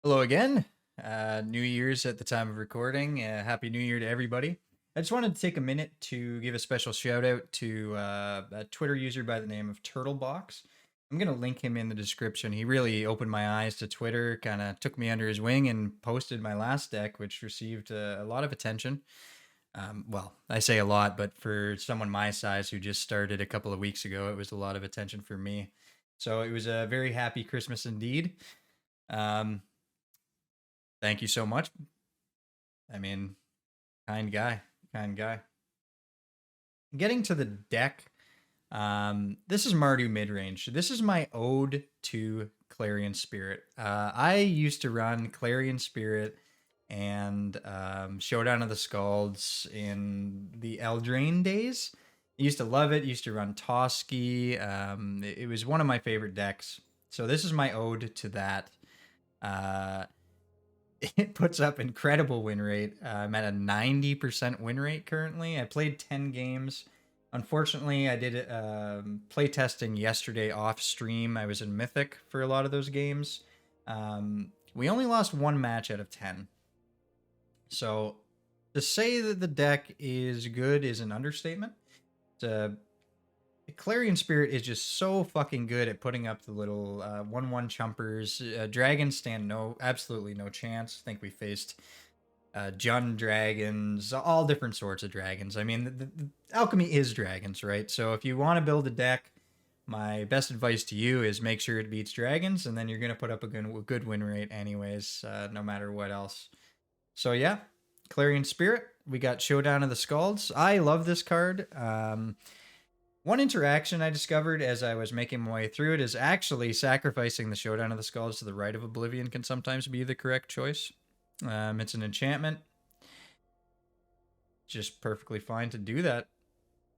Hello again. New Year's at the time of recording. Happy New Year to everybody. I just wanted to take a minute to give a special shout out to a Twitter user by the name of Turtlebox. I'm going to link him in the description. He really opened my eyes to Twitter, kind of took me under his wing and posted my last deck, which received a lot of attention. Well, I say a lot, but for someone my size who just started a couple of weeks ago, it was a lot of attention for me. So it was a very happy Christmas indeed. Thank you so much. I mean, kind guy. Getting to the deck, this is Mardu Midrange. This is my ode to Clarion Spirit. I used to run Clarion Spirit and Showdown of the Skalds in the Eldraine days. I used to love it. Used to run Toski. It was one of my favorite decks. So this is my ode to that. It puts up incredible win rate. I'm at a 90% win rate currently. I played 10 games. Unfortunately, I did play testing yesterday off stream. I was in Mythic for a lot of those games. We only lost one match out of 10. So to say that the deck is good is an understatement. Clarion Spirit is just so fucking good at putting up the little 1/1 chumpers. Dragons stand absolutely no chance. I think we faced Jund dragons, all different sorts of dragons. I mean, the Alchemy is dragons, right? So if you want to build a deck, my best advice to you is make sure it beats dragons, and then you're going to put up a good win rate anyways, no matter what else. So yeah, Clarion Spirit. We got Showdown of the Skalds. I love this card. One interaction I discovered as I was making my way through it is actually sacrificing the Showdown of the Skalds to the Rite of Oblivion can sometimes be the correct choice. It's an enchantment. Just perfectly fine to do that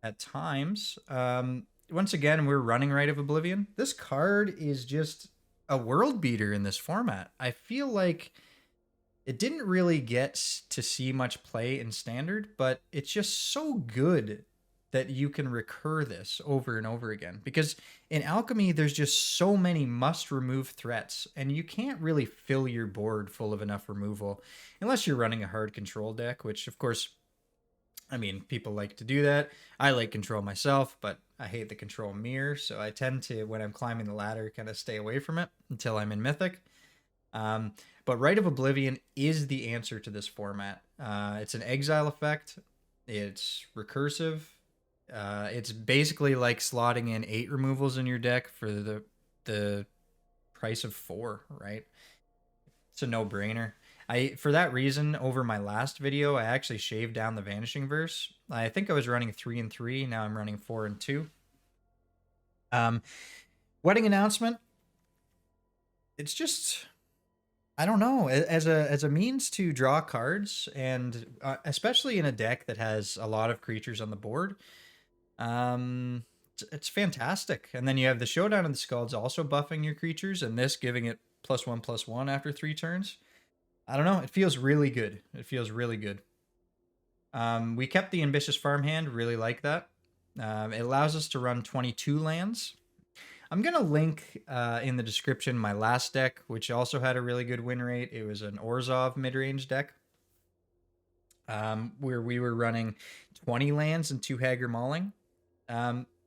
at times. Once again, we're running Rite of Oblivion. This card is just a world beater in this format. I feel like it didn't really get to see much play in Standard, but it's just so good that you can recur this over and over again. Because in Alchemy, there's just so many must-remove threats, and you can't really fill your board full of enough removal unless you're running a hard control deck, which, of course, I mean, people like to do that. I like control myself, but I hate the control mirror, so I tend to, when I'm climbing the ladder, kind of stay away from it until I'm in Mythic. But Rite of Oblivion is the answer to this format. It's an exile effect. It's recursive. It's basically like slotting in 8 removals in your deck for the price of 4, right? It's a no-brainer. For that reason, over my last video, I actually shaved down the Vanishing Verse. I think I was running 3 and 3. Now I'm running 4 and 2. Wedding announcement. It's just, I don't know, as a means to draw cards, and especially in a deck that has a lot of creatures on the board. It's fantastic. And then you have the Showdown of the Skalds also buffing your creatures, and this giving it +1/+1 after 3 turns. I don't know. It feels really good. It feels really good. We kept the Ambitious Farmhand. Really like that. It allows us to run 22 lands. I'm going to link in the description my last deck, which also had a really good win rate. It was an Orzhov Midrange deck, where we were running 20 lands and 2 Haggard Mauling.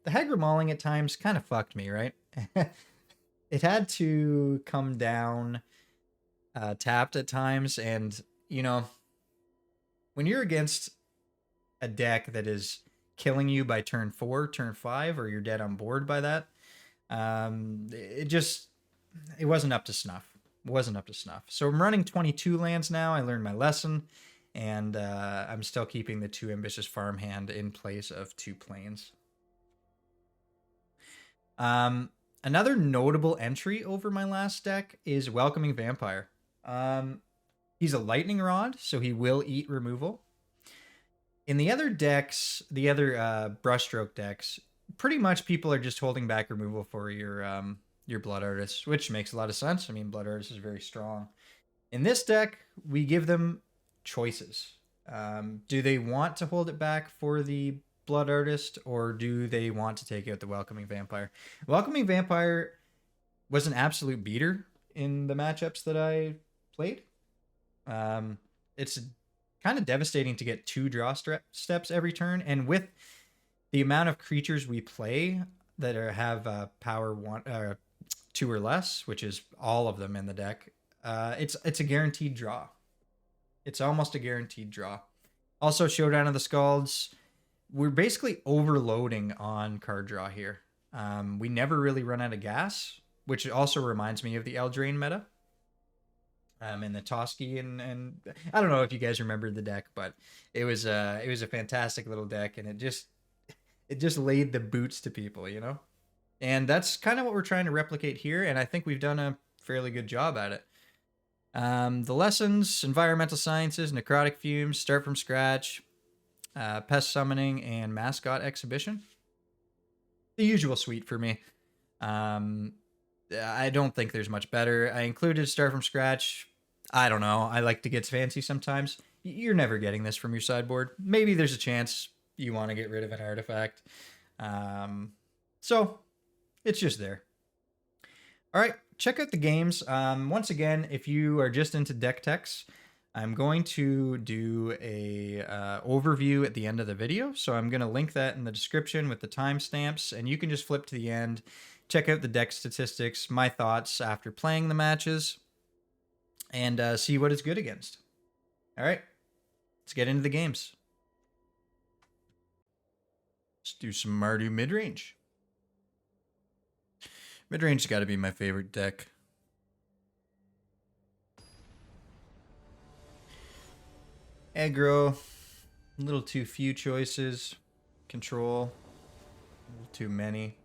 The Haggard Mauling at times kind of fucked me, right? It had to come down tapped at times, and, you know, when you're against a deck that is killing you by turn 4, turn 5, or you're dead on board by that, it wasn't up to snuff. So I'm running 22 lands now. I learned my lesson, and I'm still keeping the 2 Ambitious Farmhand in place of 2 plains. Another notable entry over my last deck is Welcoming Vampire. He's a lightning rod, so he will eat removal. In the other decks, the other Brushstroke decks, pretty much people are just holding back removal for your Blood Artist, which makes a lot of sense. I mean, Blood Artist is very strong. In this deck, we give them choices. Do they want to hold it back for the Blood Artist, or do they want to take out the Welcoming Vampire? Welcoming Vampire was an absolute beater in the matchups that I played. It's kind of devastating to get 2 draw steps every turn, and with the amount of creatures we play that have power 1, 2 or less, which is all of them in the deck, it's a guaranteed draw. It's almost a guaranteed draw. Also, Showdown of the Skalds. We're basically overloading on card draw here. We never really run out of gas, which also reminds me of the Eldraine meta. And the Toski and I don't know if you guys remember the deck, but it was a fantastic little deck, and it just laid the boots to people, you know? And that's kind of what we're trying to replicate here, and I think we've done a fairly good job at it. The lessons: environmental sciences, necrotic fumes, start from scratch, pest summoning, and mascot exhibition. The usual suite for me. I don't think there's much better. I included start from scratch. I don't know. I like to get fancy sometimes. You're never getting this from your sideboard. Maybe there's a chance you want to get rid of an artifact. So it's just there. All right, check out the games. Once again, if you are just into deck techs, I'm going to do a overview at the end of the video. So I'm going to link that in the description with the timestamps, and you can just flip to the end, check out the deck statistics, my thoughts after playing the matches, and see what it's good against. All right, let's get into the games. Let's do some Mardu Midrange. Midrange's got to be my favorite deck. Aggro, a little too few choices. Control, a little too many.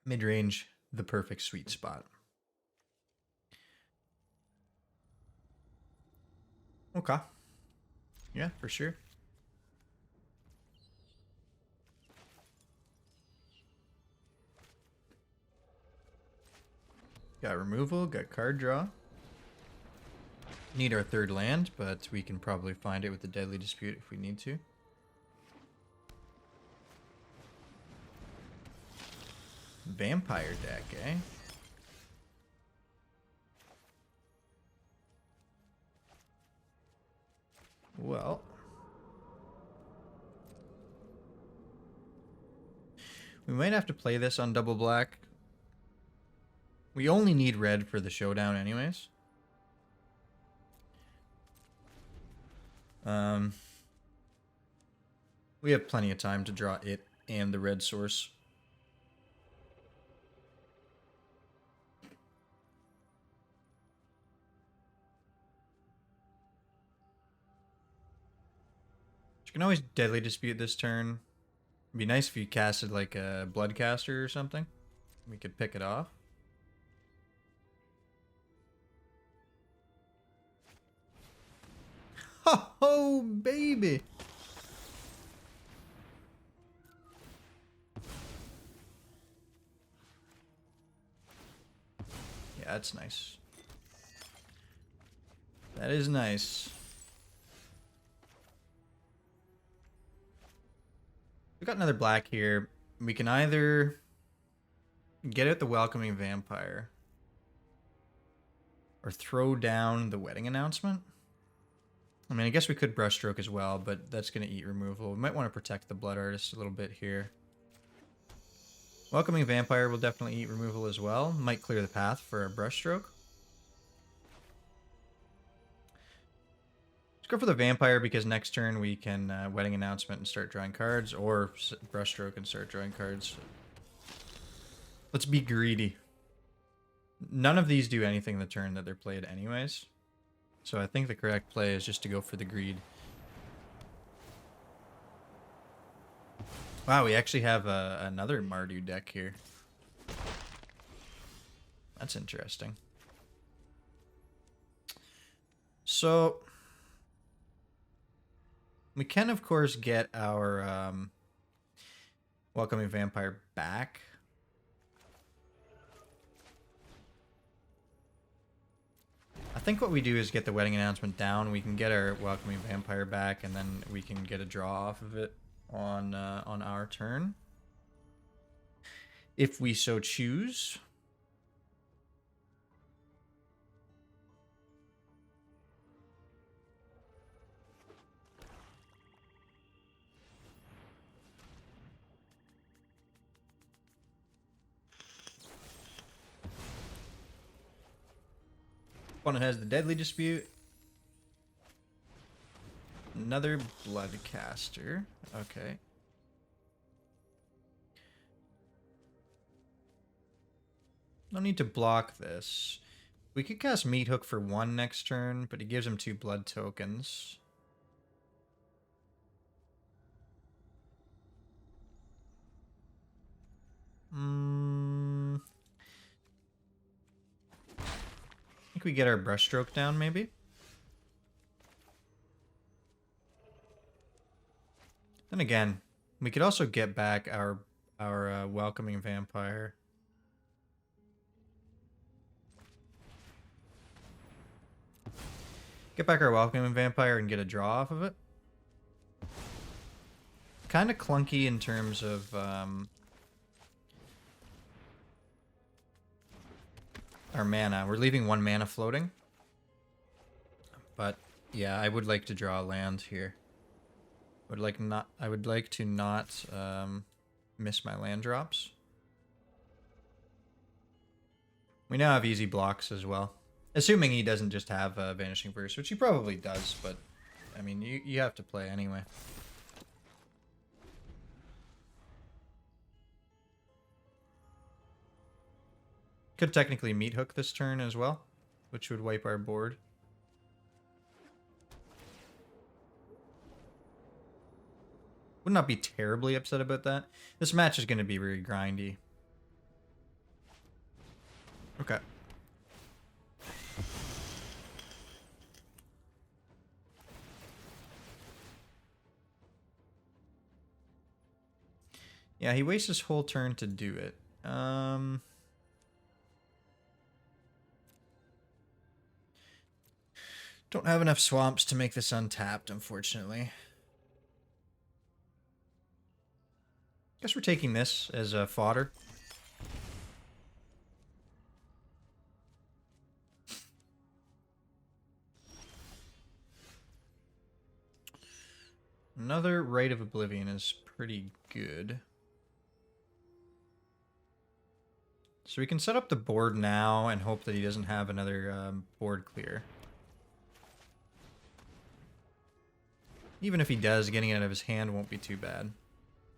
Midrange, the perfect sweet spot. Okay. Yeah, for sure. Got removal, got card draw. Need our 3rd land, but we can probably find it with the Deadly Dispute if we need to. Vampire deck, eh? Well, we might have to play this on double black. We only need red for the showdown anyways. We have plenty of time to draw it and the red source. You can always Deadly Dispute this turn. It'd be nice if you casted like a Bloodcaster or something. We could pick it off. Oh, baby! Yeah, that's nice. That is nice. We got another black here. We can either get out the Welcoming Vampire or throw down the Wedding Announcement. I mean, I guess we could Brushstroke as well, but that's going to eat removal. We might want to protect the Blood Artist a little bit here. Welcoming Vampire will definitely eat removal as well. Might clear the path for a Brushstroke. Let's go for the Vampire because next turn we can Wedding Announcement and start drawing cards, or Brushstroke and start drawing cards. Let's be greedy. None of these do anything the turn that they're played anyways. So I think the correct play is just to go for the greed. Wow, we actually have another Mardu deck here. That's interesting. So we can, of course, get our Welcoming Vampire back. I think what we do is get the Wedding Announcement down. We can get our Welcoming Vampire back, and then we can get a draw off of it on our turn, if we so choose. Opponent has the Deadly Dispute. Another Bloodcaster. Okay. No need to block this. We could cast Meathook for 1 next turn, but he gives him 2 blood tokens. I think we get our Brushstroke down, maybe? Then again, we could also get back our Welcoming Vampire. Get back our Welcoming Vampire and get a draw off of it. Kind of clunky in terms of our mana. We're leaving 1 mana floating. But yeah, I would like to draw a land here. I would like to not miss my land drops. We now have easy blocks as well. Assuming he doesn't just have a Vanishing Verse, which he probably does, but I mean, you have to play anyway. Could technically Meathook this turn as well, which would wipe our board. Would not be terribly upset about that. This match is going to be very grindy. Okay. Yeah, he wastes his whole turn to do it. Don't have enough swamps to make this untapped, unfortunately. Guess we're taking this as a fodder. Another Rite of Oblivion is pretty good. So we can set up the board now and hope that he doesn't have another board clear. Even if he does, getting it out of his hand won't be too bad.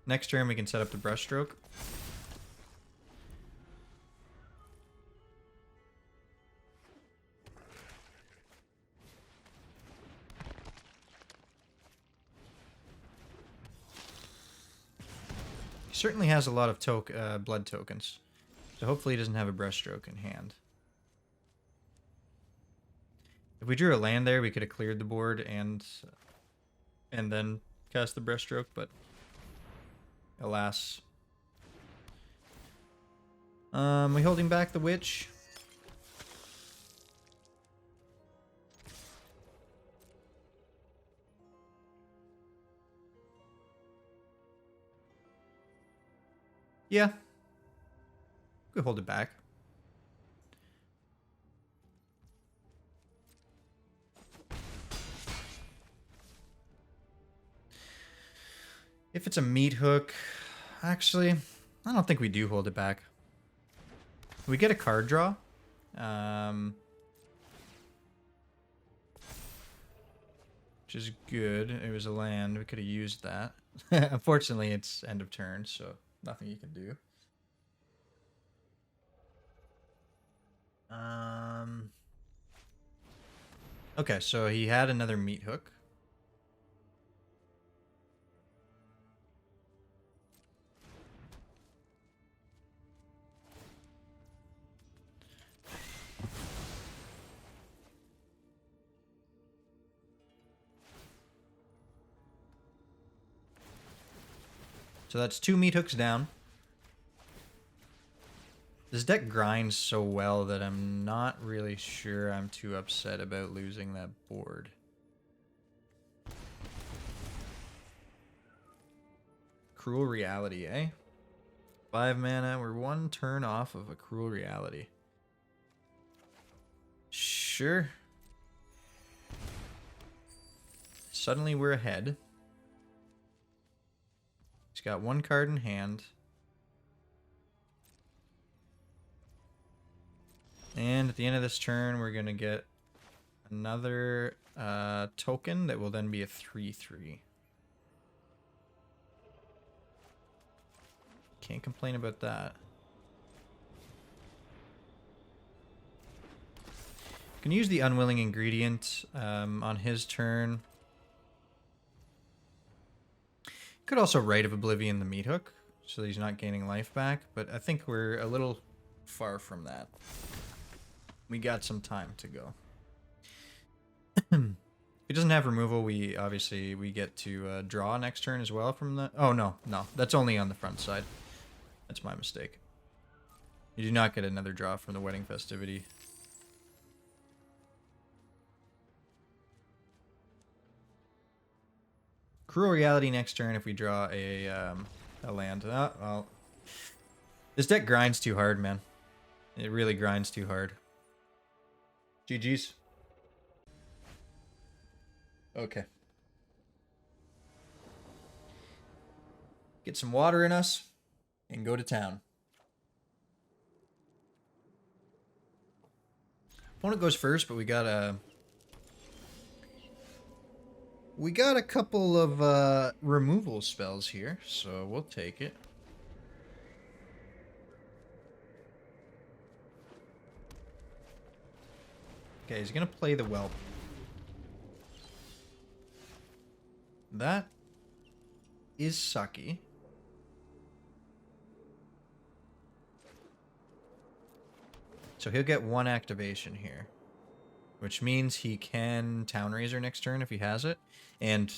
Next turn we can set up the Brushstroke. He certainly has a lot of blood tokens. So hopefully he doesn't have a Brushstroke in hand. If we drew a land there, we could have cleared the board and then cast the Brushstroke, but alas. We holding back the Witch? Yeah. We hold it back. If it's a Meathook, actually, I don't think we do hold it back. We get a card draw. Which is good. It was a land. We could have used that. Unfortunately, it's end of turn, so nothing you can do. Okay, so he had another Meathook. So that's 2 Meathooks down. This deck grinds so well that I'm not really sure I'm too upset about losing that board. Cruel Reality, eh? 5 mana, we're 1 turn off of a Cruel Reality. Sure. Suddenly we're ahead. He's got 1 card in hand. And at the end of this turn, we're going to get another token that will then be a 3/3. Can't complain about that. Can use the Unwilling Ingredient on his turn. Could also Rite of Oblivion the Meathook, so that he's not gaining life back, but I think we're a little far from that. We got some time to go. If he doesn't have removal, we get to draw next turn as well from the... Oh, no. That's only on the front side. That's my mistake. You do not get another draw from the Wedding Festivity. Cruel Reality next turn if we draw a land. Well, this deck grinds too hard, man. It really grinds too hard. GG's. Okay. Get some water in us and go to town. Opponent goes first, but we got a couple of removal spells here, so we'll take it. Okay, he's gonna play the Whelp. That is sucky. So he'll get one activation here, which means he can Town Razor next turn if he has it. And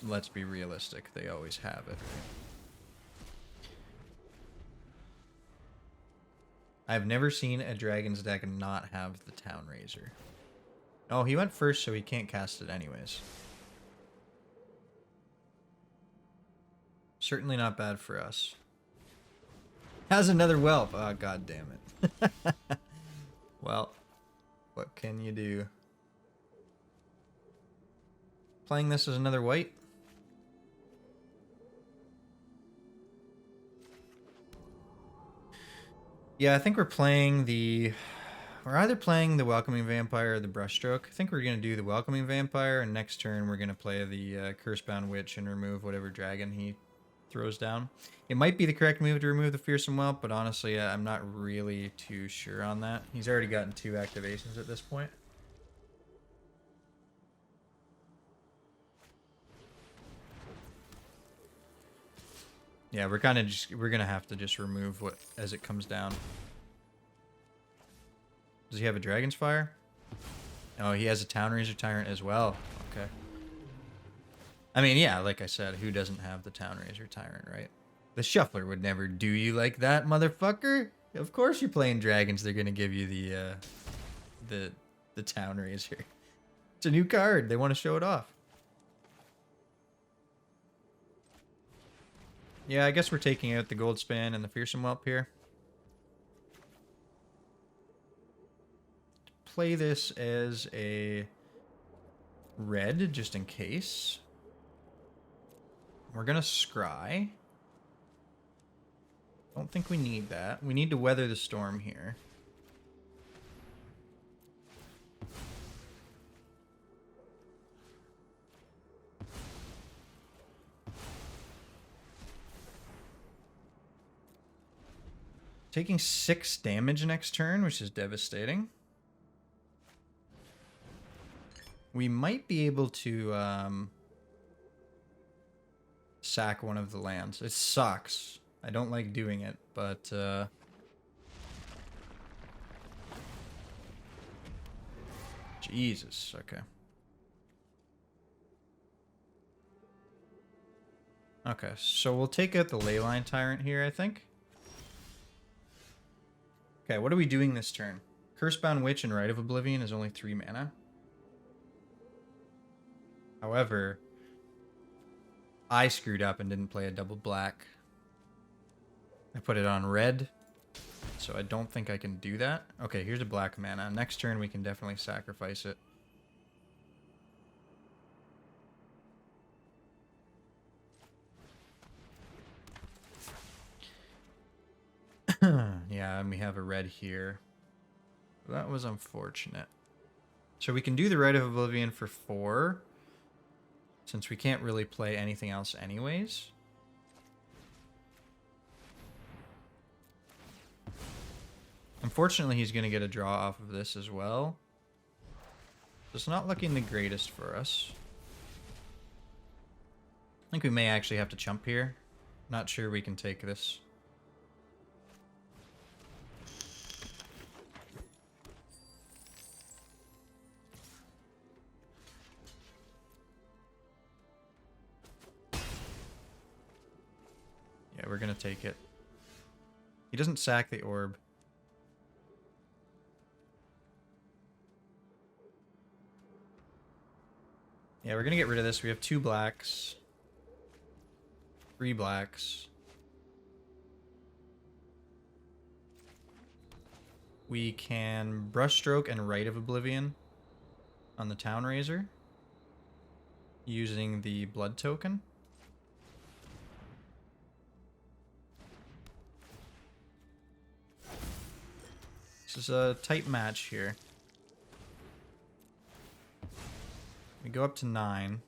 let's be realistic, they always have it. I've never seen a Dragon's deck not have the Town Razor. Oh, he went first, so he can't cast it anyways. Certainly not bad for us. Has another Whelp. Oh, god damn it. Well, what can you do? Playing this as another white. Yeah, I think we're playing the... We're either playing the Welcoming Vampire or the Brushstroke. I think we're going to do the Welcoming Vampire, and next turn we're going to play the Cursebound Witch and remove whatever dragon he throws down. It might be the correct move to remove the Fearsome Whelp, but honestly, I'm not really too sure on that. He's already gotten 2 activations at this point. Yeah, we're gonna have to just remove what as it comes down. Does he have a Dragon's Fire? Oh, he has a Town Razor Tyrant as well. Okay. I mean, yeah, like I said, who doesn't have the Town Razor Tyrant, right? The Shuffler would never do you like that, motherfucker. Of course you're playing dragons, they're gonna give you the Town Razor. It's a new card. They want to show it off. Yeah, I guess we're taking out the Goldspan and the Fearsome Whelp here. Play this as a red, just in case. We're gonna scry. Don't think we need that. We need to weather the storm here. Taking 6 damage next turn, which is devastating. We might be able to sack one of the lands. It sucks. I don't like doing it, but Jesus, okay. Okay, so we'll take out the Leyline Tyrant here, I think. Okay, what are we doing this turn? Cursebound Witch and Rite of Oblivion is only 3 mana. However, I screwed up and didn't play a double black. I put it on red, so I don't think I can do that. Okay, here's a black mana. Next turn we can definitely sacrifice it. Yeah, and we have a red here. That was unfortunate. So we can do the Rite of Oblivion for 4, since we can't really play anything else anyways. Unfortunately, he's going to get a draw off of this as well. So it's not looking the greatest for us. I think we may actually have to chump here. Not sure we can take this. Yeah, we're going to take it. He doesn't sack the orb. Yeah, we're going to get rid of this. We have 2 blacks. 3 blacks. We can Brushstroke and Rite of Oblivion on the Town Razor using the blood token. This is a tight match here. We go up to 9.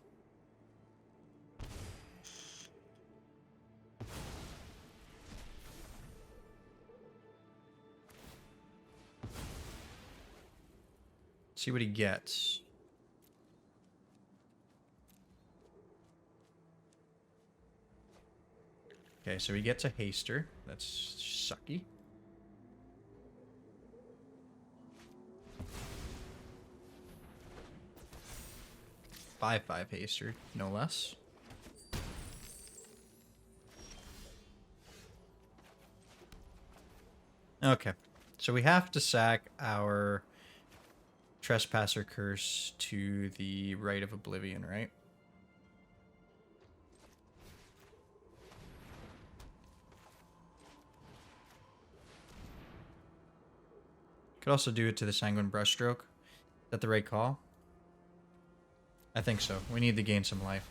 See what he gets. Okay, so he gets a haster. That's sucky. Five haster, no less. Okay, so we have to sack our Trespasser Curse to the Rite of Oblivion, right? Could also do it to the Sanguine Brushstroke. Is that the right call? I think so. We need to gain some life.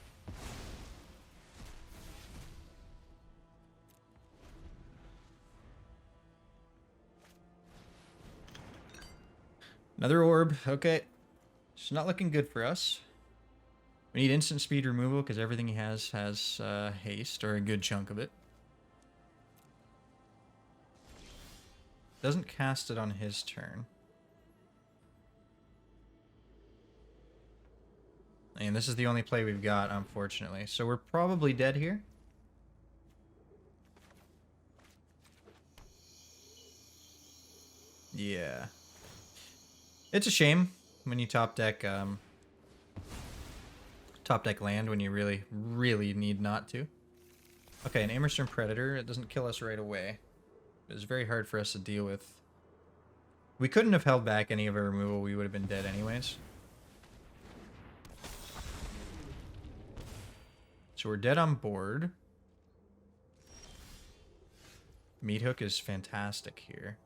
Another orb. Okay. It's not looking good for us. We need instant speed removal because everything he has haste, or a good chunk of it. Doesn't cast it on his turn. And this is the only play we've got, unfortunately. So we're probably dead here. Yeah. It's a shame when you top deck land when you really, really need not to. Okay, an Amerstern Predator. It doesn't kill us right away. It's very hard for us to deal with. We couldn't have held back any of our removal. We would have been dead anyways. So we're dead on board. Meathook is fantastic here.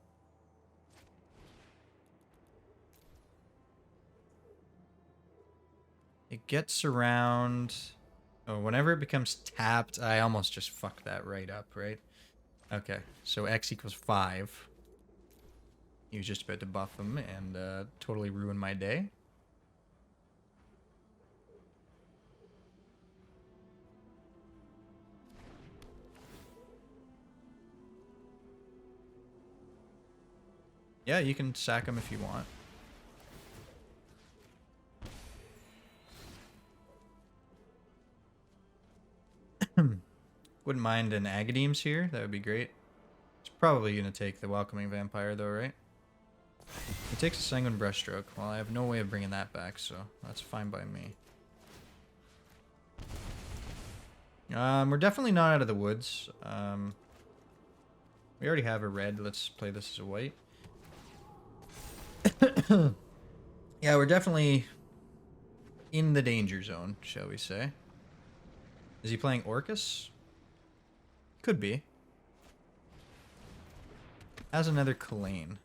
It gets around... Oh, whenever it becomes tapped, I almost just fucked that right up, right? Okay, so X equals 5. He was just about to buff him and totally ruin my day. Yeah, you can sack him if you want. Wouldn't mind an Agadeem's here. That would be great. It's probably going to take the Welcoming Vampire, though, right? It takes a Sanguine Brushstroke. Well, I have no way of bringing that back, so that's fine by me. We're definitely not out of the woods. We already have a red. Let's play this as a white. Yeah, we're definitely in the danger zone, shall we say. Is he playing Orcus? Could be. Has another Kalane.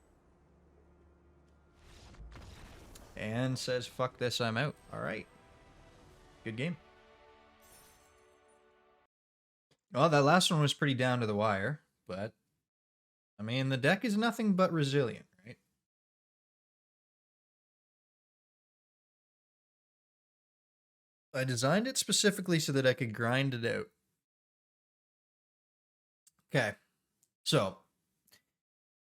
And says, fuck this, I'm out. Alright. Good game. Well, that last one was pretty down to the wire, but I mean, the deck is nothing but resilient. I designed it specifically so that I could grind it out. Okay, so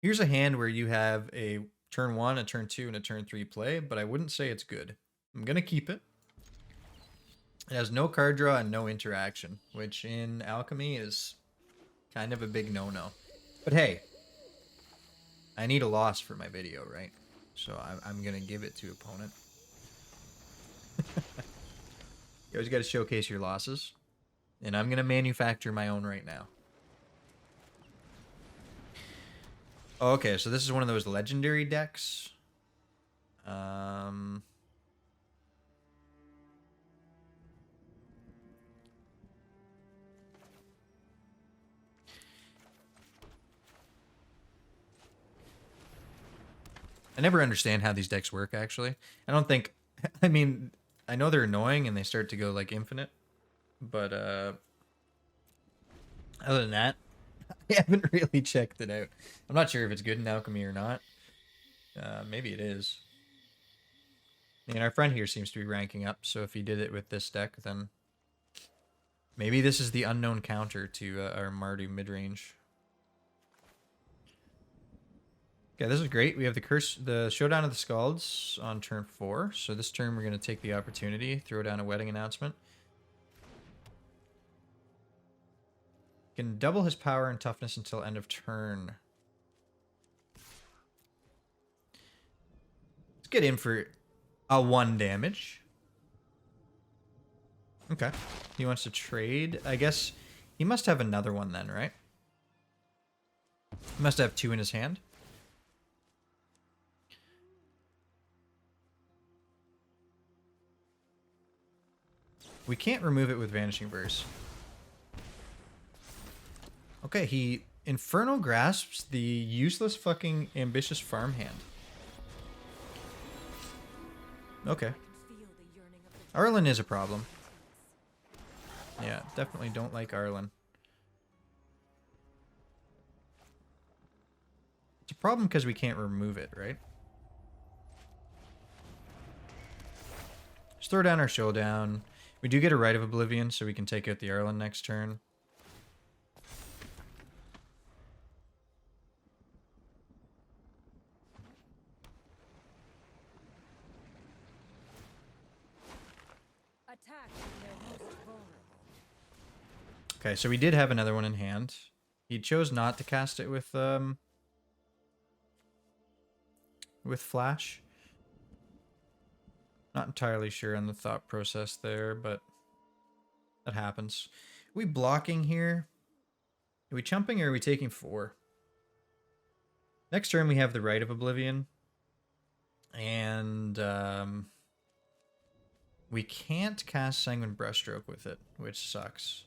here's a hand where you have a turn 1, a turn 2, and a turn 3 play, but I wouldn't say it's good. I'm going to keep it. It has no card draw and no interaction, which in Alchemy is kind of a big no-no. But hey, I need a loss for my video, right? So I'm going to give it to opponent. You always got to showcase your losses. And I'm going to manufacture my own right now. Oh, okay, so this is one of those legendary decks. I never understand how these decks work, actually. I don't think... I mean, I know they're annoying and they start to go, like, infinite. But, other than that, I haven't really checked it out. I'm not sure if it's good in Alchemy or not. Maybe it is. And our friend here seems to be ranking up, so if he did it with this deck, then... maybe this is the unknown counter to our Mardu Midrange. Okay, this is great. We have the Showdown of the Skalds on turn 4. So this turn we're going to take the opportunity, throw down a wedding announcement. Can double his power and toughness until end of turn. Let's get in for a 1 damage. Okay. He wants to trade. I guess he must have another one then, right? He must have 2 in his hand. We can't remove it with Vanishing Verse. Okay, he Infernal grasps the useless fucking Ambitious Farmhand. Okay. Arlen is a problem. Yeah, definitely don't like Arlen. It's a problem because we can't remove it, right? Just throw down our Showdown. We do get a Rite of Oblivion, so we can take out the Arlen next turn. Okay, so we did have another one in hand. He chose not to cast it with Flash. Not entirely sure on the thought process there, but that happens. Are we blocking here? Are we chumping or are we taking 4? Next turn we have the Rite of Oblivion. And we can't cast Sanguine Brushstroke with it, which sucks.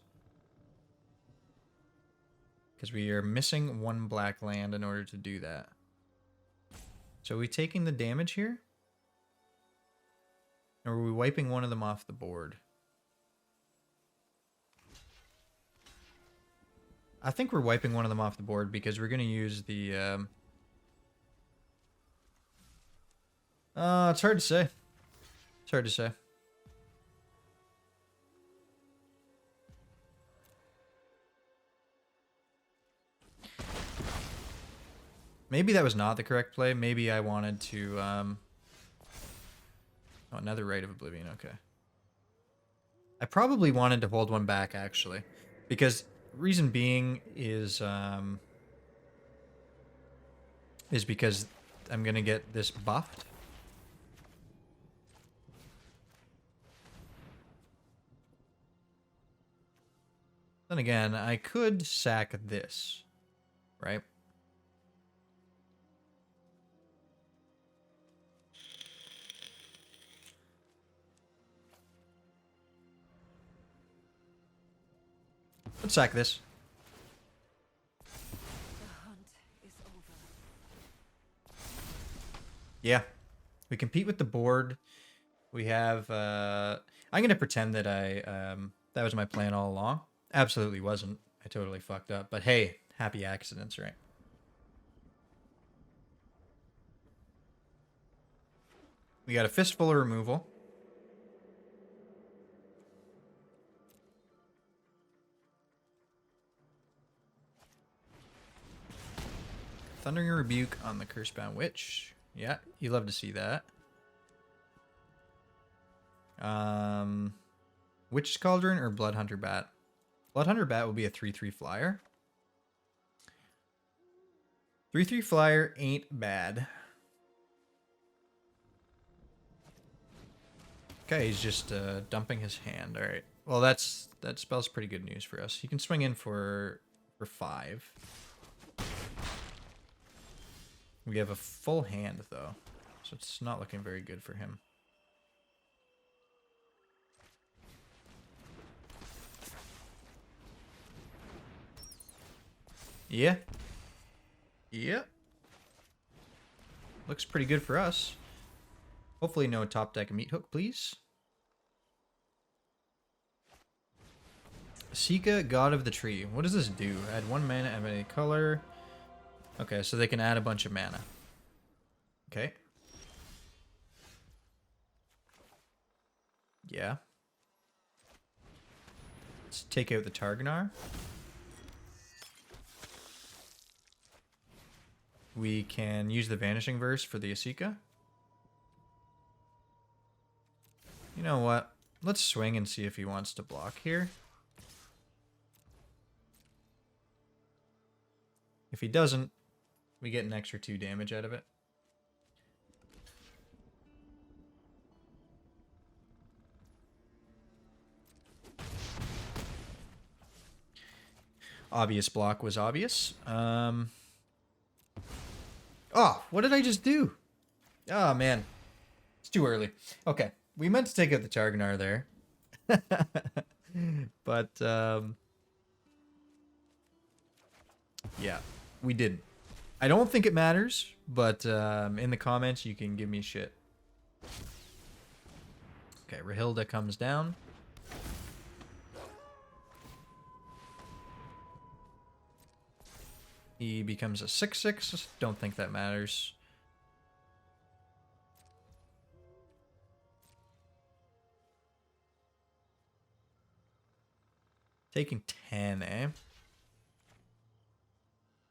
Because we are missing 1 black land in order to do that. So are we taking the damage here? Or are we wiping one of them off the board? I think we're wiping one of them off the board because we're going to use the... it's hard to say. It's hard to say. Maybe that was not the correct play. Maybe I wanted to... oh, another Rite of Oblivion. Okay. I probably wanted to hold one back, actually. Because reason being is because I'm going to get this buffed. Then again, I could sack this, right? Let's sack this. Yeah. We compete with the board. We have... I'm going to pretend that that was my plan all along. Absolutely wasn't. I totally fucked up. But hey, happy accidents, right? We got a Fistful of Removal. Thundering Rebuke on the Cursebound Witch. Yeah, you love to see that. Witch's Cauldron or Bloodhunter Bat? Bloodhunter Bat will be a 3/3 flyer. 3/3 flyer ain't bad. Okay, he's just dumping his hand. All right. Well, that spells pretty good news for us. He can swing in for 5. We have a full hand though, so it's not looking very good for him. Yeah. Yeah. Looks pretty good for us. Hopefully no top deck Meathook, please. Sika, God of the Tree. What does this do? Add 1 mana, add any color. Okay, so they can add a bunch of mana. Okay. Yeah. Let's take out the Targanar. We can use the Vanishing Verse for the Asika. You know what? Let's swing and see if he wants to block here. If he doesn't, we get an extra 2 damage out of it. Obvious block was obvious. Oh, what did I just do? Oh, man. It's too early. Okay. We meant to take out the Targanar there. But, yeah, we didn't. I don't think it matters, but in the comments, you can give me shit. Okay, Rahilda comes down. He becomes a 6/6. Don't think that matters. Taking 10, eh?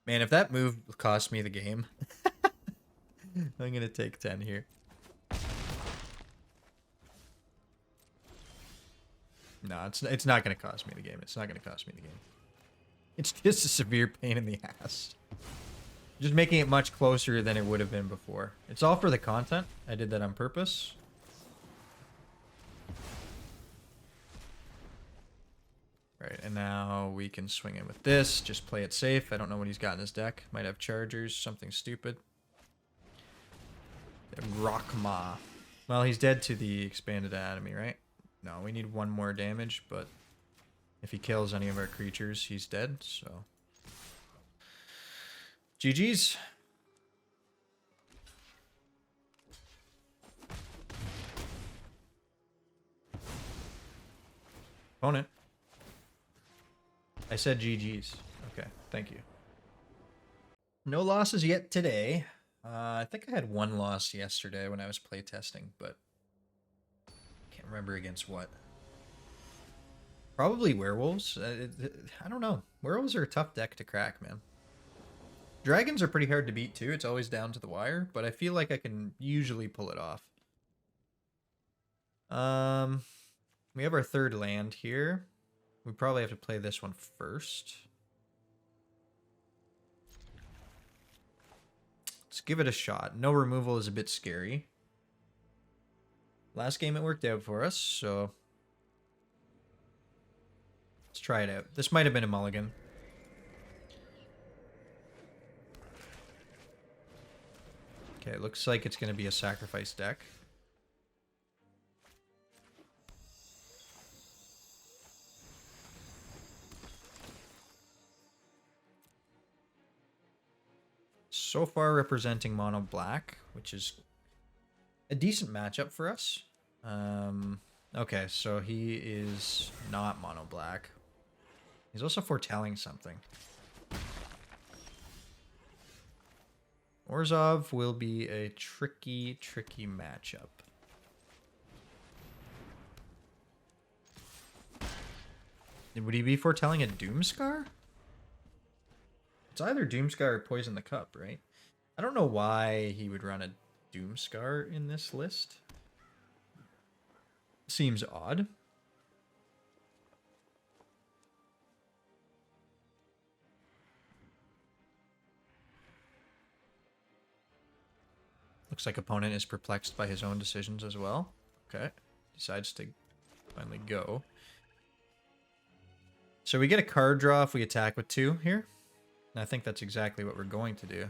Man, if that move cost me the game, I'm going to take 10 here. No, it's not going to cost me the game. It's not going to cost me the game. It's just a severe pain in the ass. Just making it much closer than it would have been before. It's all for the content. I did that on purpose. Right, and now we can swing in with this. Just play it safe. I don't know what he's got in his deck. Might have Chargers, something stupid. Rockma. Well, he's dead to the expanded anatomy, right? No, we need 1 more damage, but if he kills any of our creatures, he's dead, so. GG's. Opponent. I said GG's. Okay, thank you. No losses yet today. I think I had 1 loss yesterday when I was playtesting, but can't remember against what. Probably Werewolves. I don't know. Werewolves are a tough deck to crack, man. Dragons are pretty hard to beat too. It's always down to the wire, but I feel like I can usually pull it off. We have our 3rd land here. We probably have to play this one first. Let's give it a shot. No removal is a bit scary. Last game it worked out for us, so let's try it out. This might have been a mulligan. Okay, it looks like it's going to be a sacrifice deck. So far representing mono black, which is a decent matchup for us. Okay, so he is not mono black. He's also foretelling something. Orzhov will be a tricky, tricky matchup. Would he be foretelling a Doomscar? It's either Doomscar or Poison the Cup, right? I don't know why he would run a Doomscar in this list. Seems odd. Looks like opponent is perplexed by his own decisions as well. Okay. Decides to finally go. So we get a card draw if we attack with 2 here. And I think that's exactly what we're going to do.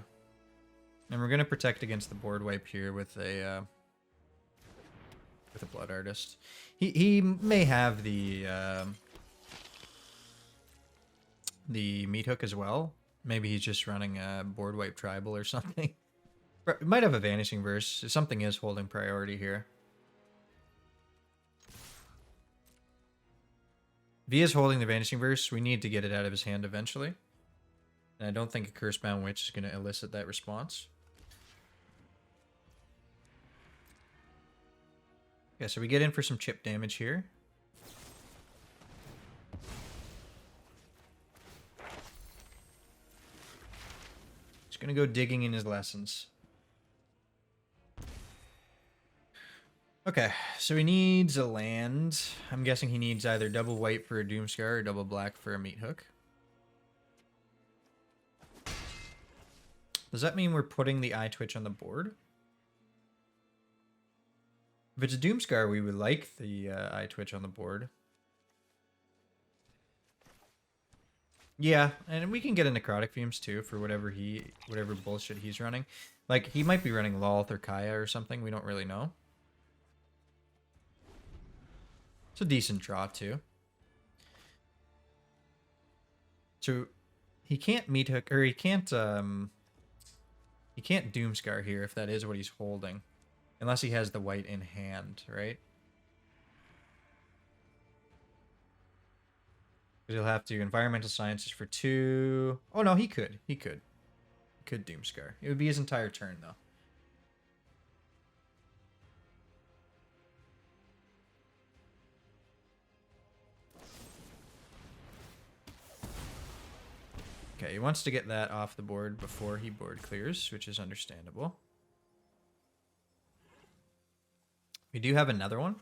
And we're going to protect against the board wipe here with a Blood Artist. He may have the Meathook as well. Maybe he's just running a board wipe tribal or something. It might have a Vanishing Verse. Something is holding priority here. If he is holding the Vanishing Verse, we need to get it out of his hand eventually. And I don't think a Cursebound Witch is going to elicit that response. Okay, so we get in for some chip damage here. Just going to go digging in his lessons. Okay, so he needs a land. I'm guessing he needs either double white for a Doomscar or double black for a Meathook. Does that mean we're putting the Eyetwitch on the board? If it's a Doomscar, we would like the Eyetwitch on the board. Yeah, and we can get a Necrotic Fumes too for whatever bullshit he's running. Like, he might be running Lolth or Kaya or something, we don't really know. It's a decent draw too. So he can't Meathook, or he can't Doomscar here if that is what he's holding. Unless he has the white in hand, right? Because he'll have to Environmental Sciences for 2. Oh no, he could. He could Doomscar. It would be his entire turn though. Okay, he wants to get that off the board before he board clears, which is understandable. We do have another one.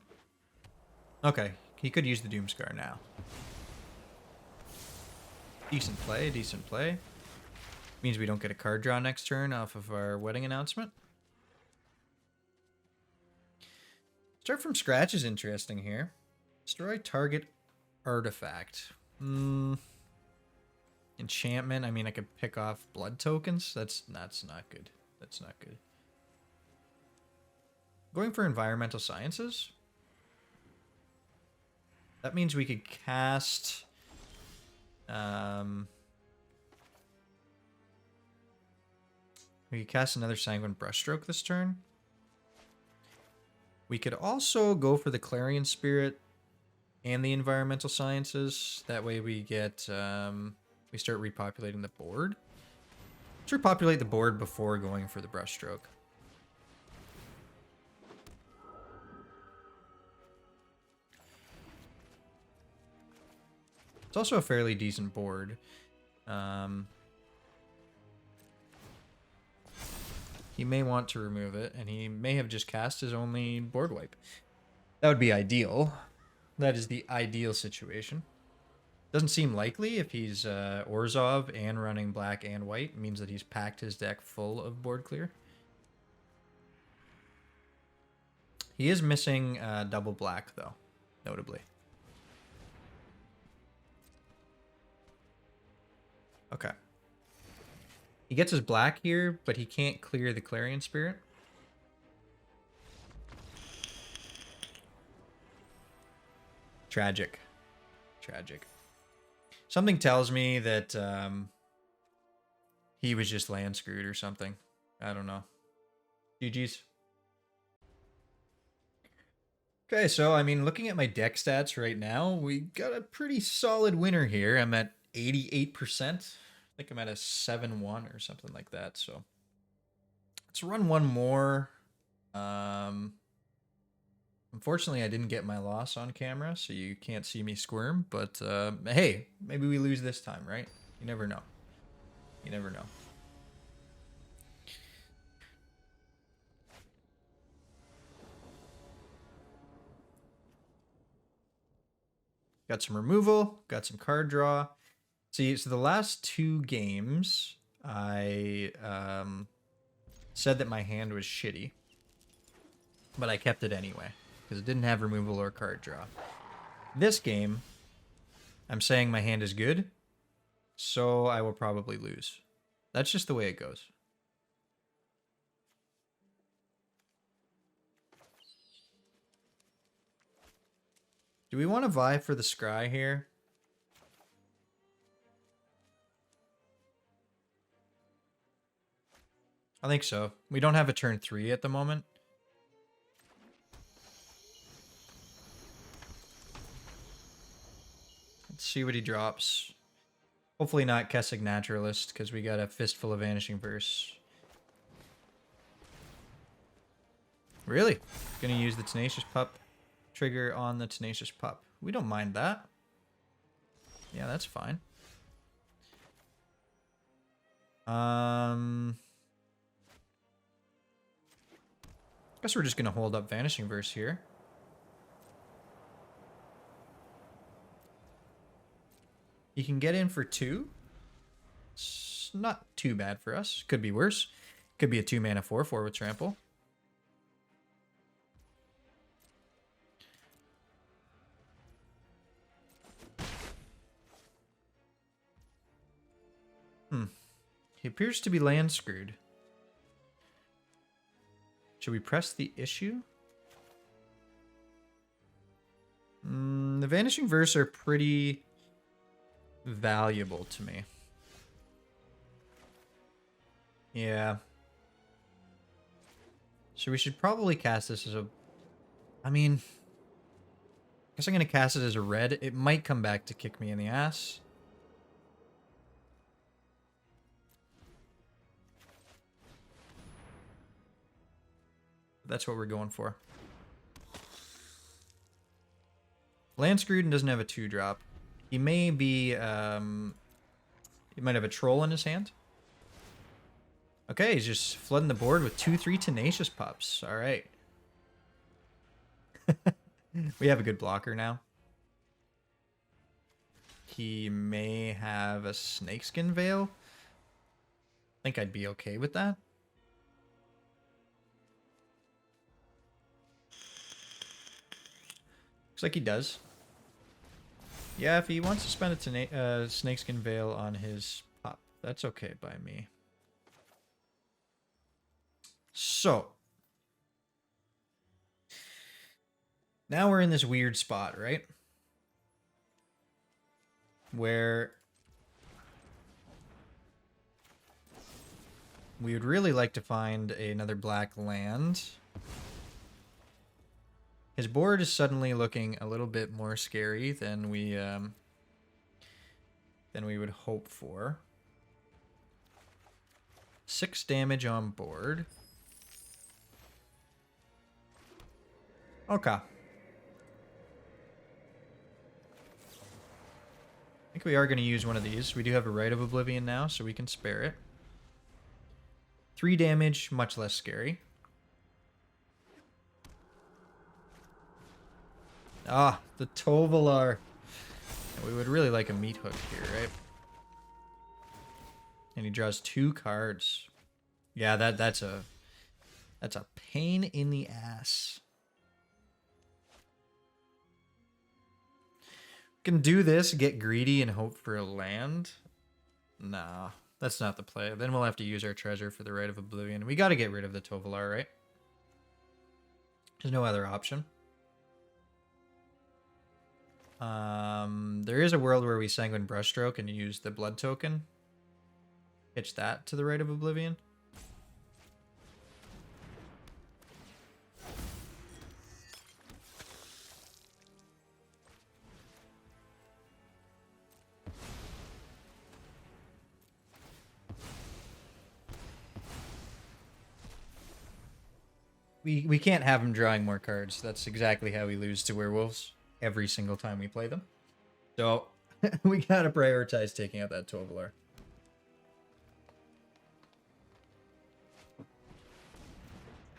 Okay, he could use the Doomscar now. Decent play, decent play. Means we don't get a card draw next turn off of our wedding announcement. Start from scratch is interesting here. Destroy target artifact. Enchantment. I mean, I could pick off blood tokens. That's not good. That's not good. Going for Environmental Sciences. That means we could cast... we could cast another Sanguine Brushstroke this turn. We could also go for the Clarion Spirit and the Environmental Sciences. That way we get... we start repopulating the board. Let's repopulate the board before going for the Brushstroke. It's also a fairly decent board. He may want to remove it, and he may have just cast his only board wipe. That would be ideal. That is the ideal situation. Doesn't seem likely if he's Orzhov and running black and white. It means that he's packed his deck full of board clear. He is missing double black, though, notably. Okay. He gets his black here, but he can't clear the Clarion Spirit. Tragic. Tragic. Something tells me that he was just land screwed or something. I don't know. GG's. Okay, so, I mean, looking at my deck stats right now, we got a pretty solid winner here. I'm at 88%. I think I'm at a 7-1 or something like that, so. Let's run one more. Unfortunately, I didn't get my loss on camera, so you can't see me squirm, but hey, maybe we lose this time, right? You never know. You never know. Got some removal, got some card draw. See, so the last 2 games, I said that my hand was shitty. But I kept it anyway, because it didn't have removal or card draw. This game, I'm saying my hand is good, so I will probably lose. That's just the way it goes. Do we want to vie for the scry here? I think so. We don't have a turn 3 at the moment. Let's see what he drops. Hopefully not Kessig Naturalist, because we got a Fistful of Vanishing Verse. Really? Gonna use the Tenacious Pup trigger on the Tenacious Pup. We don't mind that. Yeah, that's fine. Guess we're just gonna hold up Vanishing Verse here. You can get in for 2. It's not too bad for us. Could be worse. Could be a 2-mana 4/4 with Trample. He appears to be land screwed. Should we press the issue? The Vanishing Verse are pretty valuable to me. Yeah. So we should probably cast this as a... I mean... I guess I'm going to cast it as a red. It might come back to kick me in the ass. That's what we're going for. Land screwed and doesn't have a 2-drop. He may be... he might have a troll in his hand. Okay, he's just flooding the board with 2/3 Tenacious Pups. All right. We have a good blocker now. He may have a Snakeskin Veil. I think I'd be okay with that. Looks like he does. Yeah, if he wants to spend a Snakeskin Veil on his Pup, that's okay by me. So, now we're in this weird spot, right? Where we would really like to find another black land. His board is suddenly looking a little bit more scary than we would hope for. 6 damage on board. Okay. I think we are going to use one of these. We do have a Rite of Oblivion now, so we can spare it. 3 damage, much less scary. Ah, the Tovolar. We would really like a Meathook here, right? And he draws 2 cards. Yeah, that's a pain in the ass. Can do this, get greedy, and hope for a land. Nah, that's not the play. Then we'll have to use our treasure for the Rite of Oblivion. We got to get rid of the Tovolar, right? There's no other option. There is a world where we Sanguine Brushstroke and use the blood token. Pitch that to the Rite of Oblivion. We can't have him drawing more cards. That's exactly how we lose to werewolves every single time we play them. So we gotta prioritize taking out that Tovolar.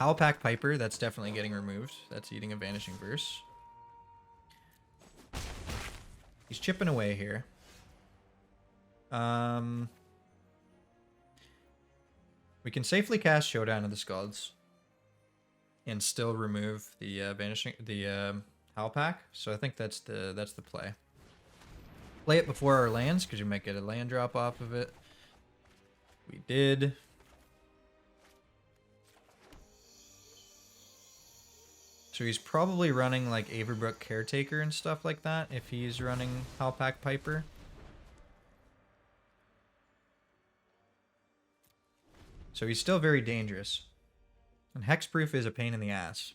Howlpack Piper, that's definitely getting removed. That's eating a Vanishing Verse. He's chipping away here. We can safely cast Showdown of the Skalds and still remove the Howlpack. So I think that's the play. Play it before our lands because you might get a land drop off of it. We did. So he's probably running like Averbrook Caretaker and stuff like that if he's running Howlpack Piper. So he's still very dangerous. And Hexproof is a pain in the ass.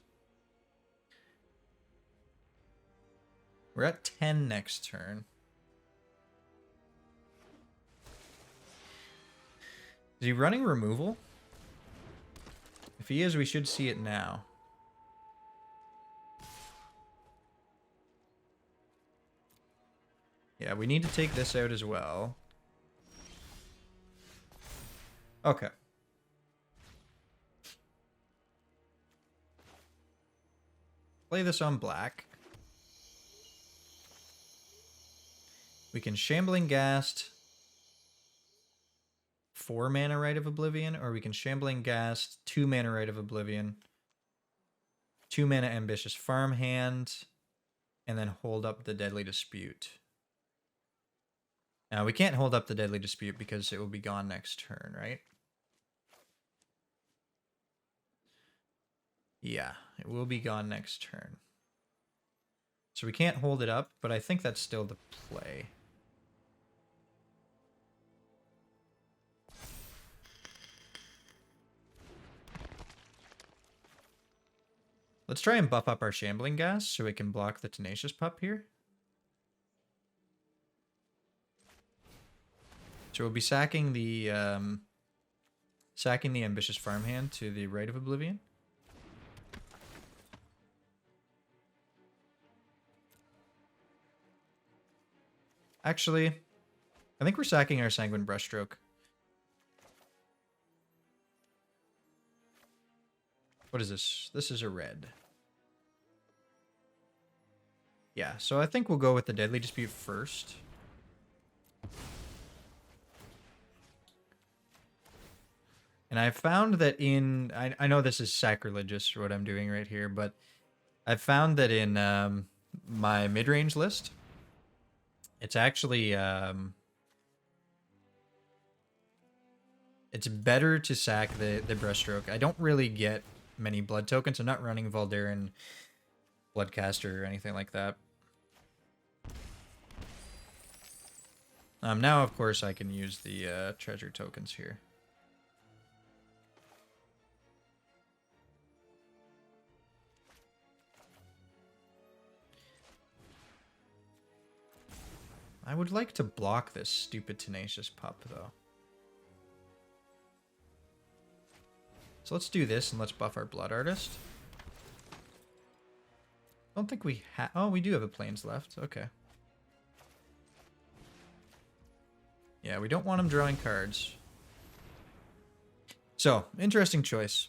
We're at 10 next turn. Is he running removal? If he is, we should see it now. Yeah, we need to take this out as well. Okay. Play this on black. We can Shambling Ghast 4 mana Rite of Oblivion, or we can Shambling Ghast 2 mana Rite of Oblivion, 2 mana Ambitious Farmhand, and then hold up the Deadly Dispute. Now, we can't hold up the Deadly Dispute because it will be gone next turn, right? Yeah, it will be gone next turn. So we can't hold it up, but I think that's still the play. Let's try and buff up our Shambling Ghast so we can block the Tenacious Pup here. So we'll be sacking the Ambitious Farmhand to the Rite of Oblivion. Actually, I think we're sacking our Sanguine Brushstroke. What is this? This is a red. Yeah, so I think we'll go with the Deadly Dispute first. And I found that in... I know this is sacrilegious what I'm doing right here, but I've found that in my mid-range list, it's actually... it's better to sack the Brushstroke. I don't really get many blood tokens. I'm not running Voldaren Bloodcaster or anything like that. Now, of course, I can use the treasure tokens here. I would like to block this stupid Tenacious Pup, though. So let's do this and let's buff our Blood Artist. I don't think we have... Oh, we do have a Plains left. Okay. Yeah, we don't want him drawing cards. So, interesting choice.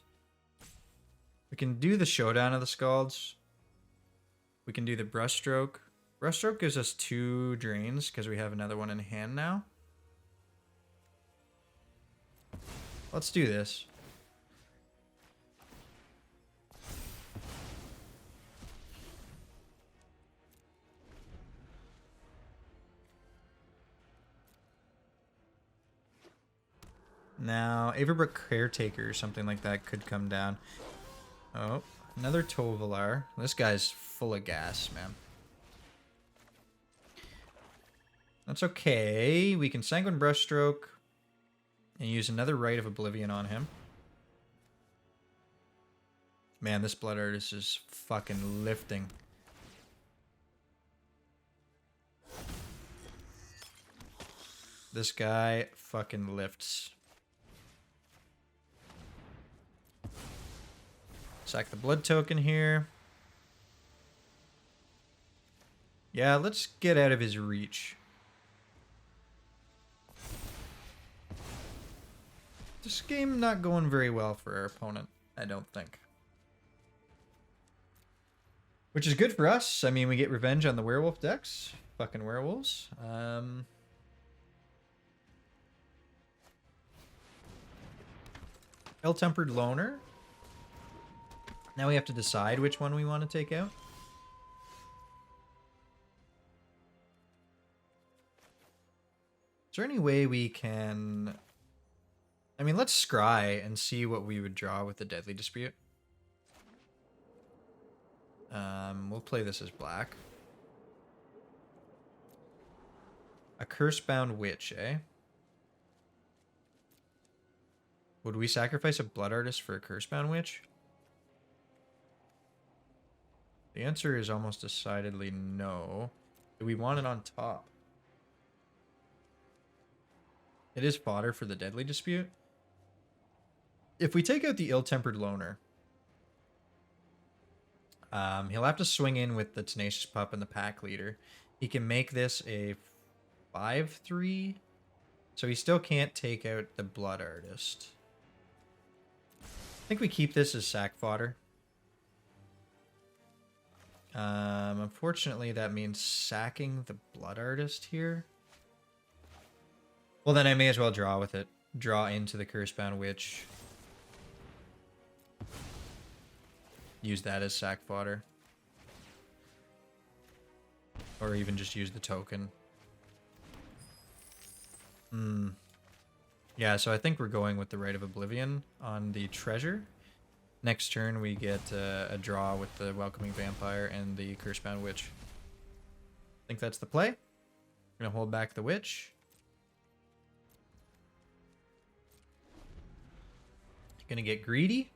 We can do the Showdown of the Skalds. We can do the Brushstroke. Brushstroke gives us 2 drains because we have another one in hand now. Let's do this. Now, Averbrook Caretaker or something like that could come down. Oh, another Tovolar. This guy's full of gas, man. That's okay. We can Sanguine Brushstroke and use another Rite of Oblivion on him. Man, this Blood Artist is fucking lifting. This guy fucking lifts. Sack the blood token here. Yeah, let's get out of his reach. This game not going very well for our opponent, I don't think. Which is good for us. I mean, we get revenge on the werewolf decks. Fucking werewolves. Ill-Tempered Loner. Now we have to decide which one we want to take out. Is there any way we can... I mean, let's scry and see what we would draw with the Deadly Dispute. We'll play this as black. A Cursebound Witch, eh? Would we sacrifice a Blood Artist for a Cursebound Witch? The answer is almost decidedly no. Do we want it on top? It is fodder for the Deadly Dispute. If we take out the Ill-Tempered Loner, he'll have to swing in with the Tenacious Pup and the Pack Leader. He can make this a 5/3, so he still can't take out the Blood Artist. I think we keep this as sack fodder. Unfortunately, that means sacking the Blood Artist here. Well, then I may as well draw with it. Draw into the Cursebound Witch. Use that as sack fodder. Or even just use the token. Yeah, so I think we're going with the Rite of Oblivion on the treasure. Next turn we get a draw with the Welcoming Vampire and the Cursebound Witch. I think that's the play. We're going to hold back the Witch. Going to get greedy.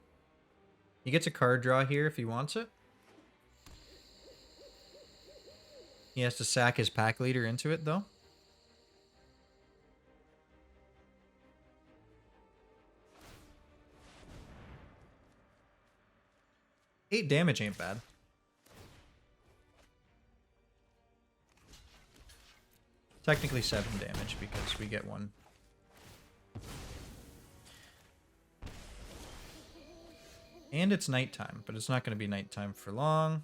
He gets a card draw here if he wants it. He has to sack his Pack Leader into it, though. Eight damage ain't bad. Technically 7 damage because we get one. And it's nighttime, but it's not going to be nighttime for long.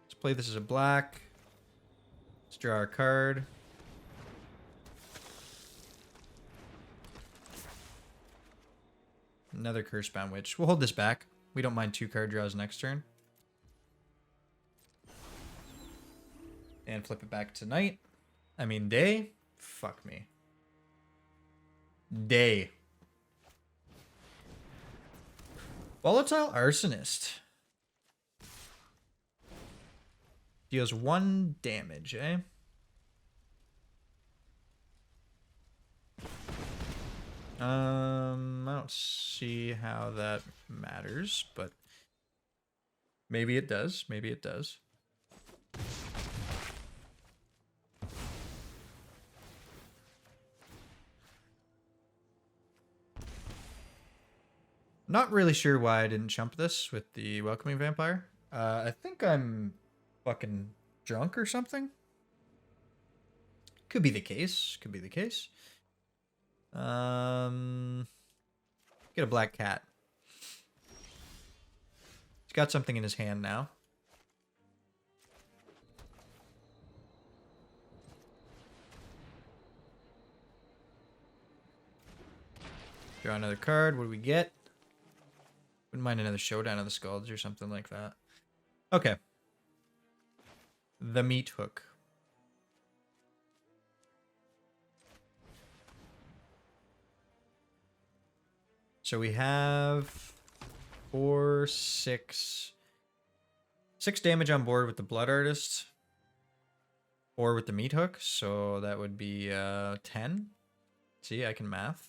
Let's play this as a black. Let's draw our card. Another Cursebound Witch. We'll hold this back. We don't mind 2 card draws next turn. And flip it back to night. I mean day. Fuck me. Day. Volatile Arsonist. Deals 1 damage, eh? I don't see how that matters, but maybe it does. Maybe it does. Not really sure why I didn't chump this with the Welcoming Vampire. I think I'm fucking drunk or something. Could be the case. Could be the case. Get a black cat. He's got something in his hand now. Draw another card. What do we get? Wouldn't mind another Showdown of the Skalds or something like that. Okay. The Meathook. So we have 4, 6 damage on board with the Blood Artist, 4 with the Meathook, so that would be 10. See, I can math.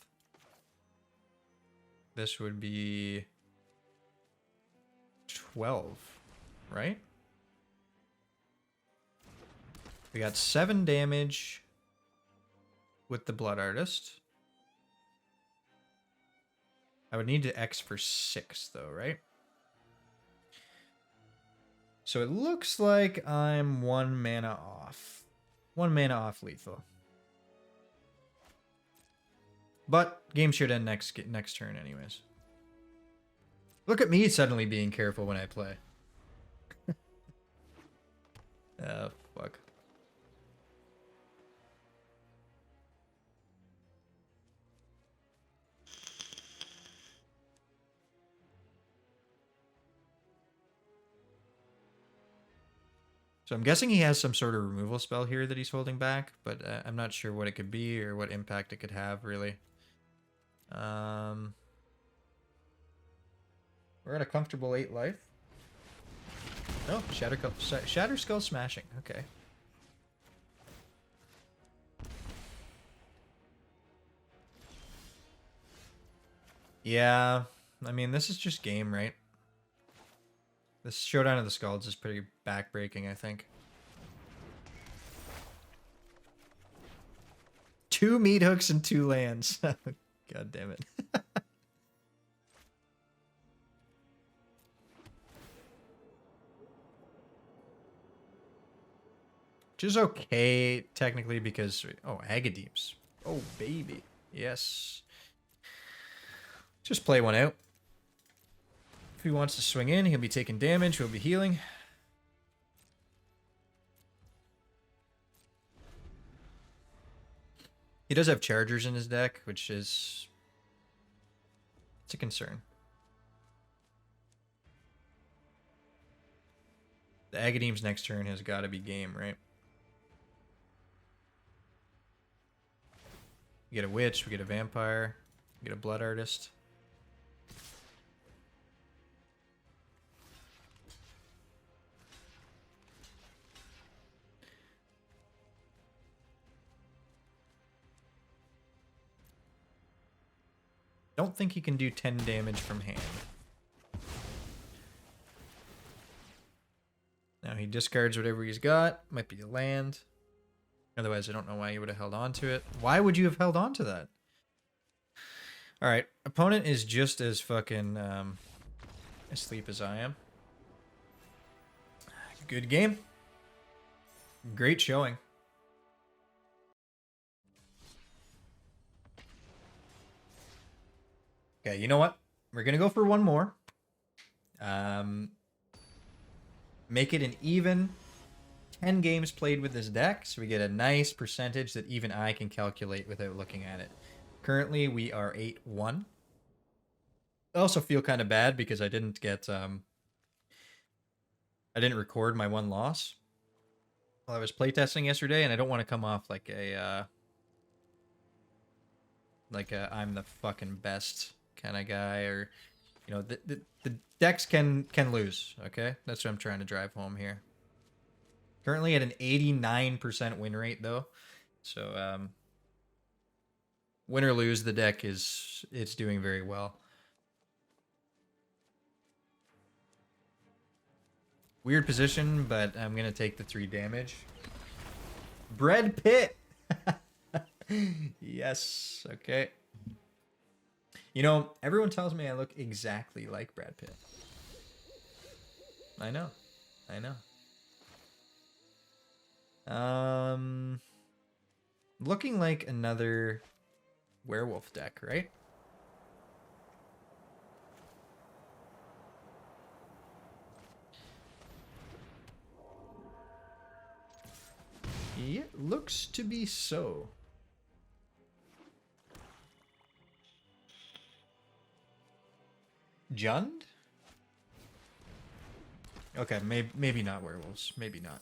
This would be 12, right? We got 7 damage with the Blood Artist. I would need to X for 6, though, right? So it looks like I'm 1 mana off. 1 mana off lethal. But game should end next turn anyways. Look at me suddenly being careful when I play. Fuck. So I'm guessing he has some sort of removal spell here that he's holding back, but I'm not sure what it could be or what impact it could have, really. We're at a comfortable 8 life. Oh, Shatter Skull Smashing. Okay. Yeah, I mean, this is just game, right? This Showdown of the Skalds is pretty backbreaking, I think. 2 meat hooks and 2 lands. God damn it. Which is okay, technically, because... Oh, Agadeems. Oh, baby. Yes. Just play one out. If he wants to swing in, he'll be taking damage, he'll be healing. He does have chargers in his deck, which is... It's a concern. The Agadeem's next turn has got to be game, right? We get a Witch, we get a Vampire, we get a Blood Artist. Don't think he can do 10 damage from hand. Now he discards whatever he's got. Might be a land. Otherwise, I don't know why you would have held on to it. Why would you have held on to that? Alright, opponent is just as fucking asleep as I am. Good game. Great showing. Okay, you know what? We're going to go for one more. Make it an even 10 games played with this deck, so we get a nice percentage that even I can calculate without looking at it. Currently, we are 8-1. I also feel kind of bad because I didn't get... I didn't record my one loss while I was playtesting yesterday, and I don't want to come off like a... I'm the fucking best kind of guy, or... You know, the decks can lose, okay? That's what I'm trying to drive home here. Currently at an 89% win rate, though. So, win or lose, the deck it's doing very well. Weird position, but I'm going to take the 3 damage. Bread Pit! Yes, okay. You know, everyone tells me I look exactly like Brad Pitt. I know. Looking like another werewolf deck, right? Yeah, looks to be so. Jund? Okay, maybe not werewolves. Maybe not.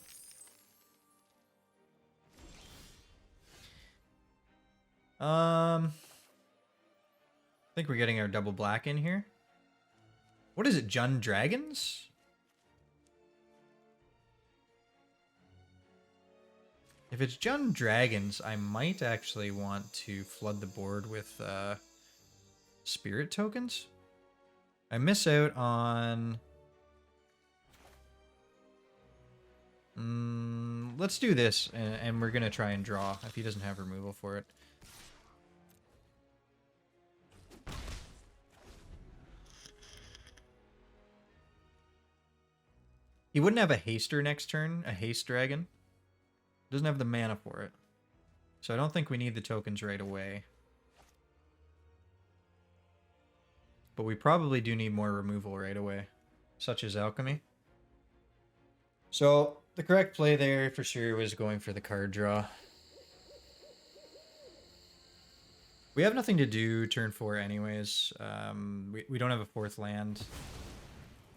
I think we're getting our double black in here. What is it, Jund Dragons? If it's Jund Dragons, I might actually want to flood the board with spirit tokens. I miss out on... let's do this, and we're going to try and draw if he doesn't have removal for it. He wouldn't have a haster next turn, a haste dragon. Doesn't have the mana for it. So I don't think we need the tokens right away. But we probably do need more removal right away, such as Alchemy. So The correct play there for sure was going for the card draw. We have nothing to do turn 4 anyways. We don't have a 4th land.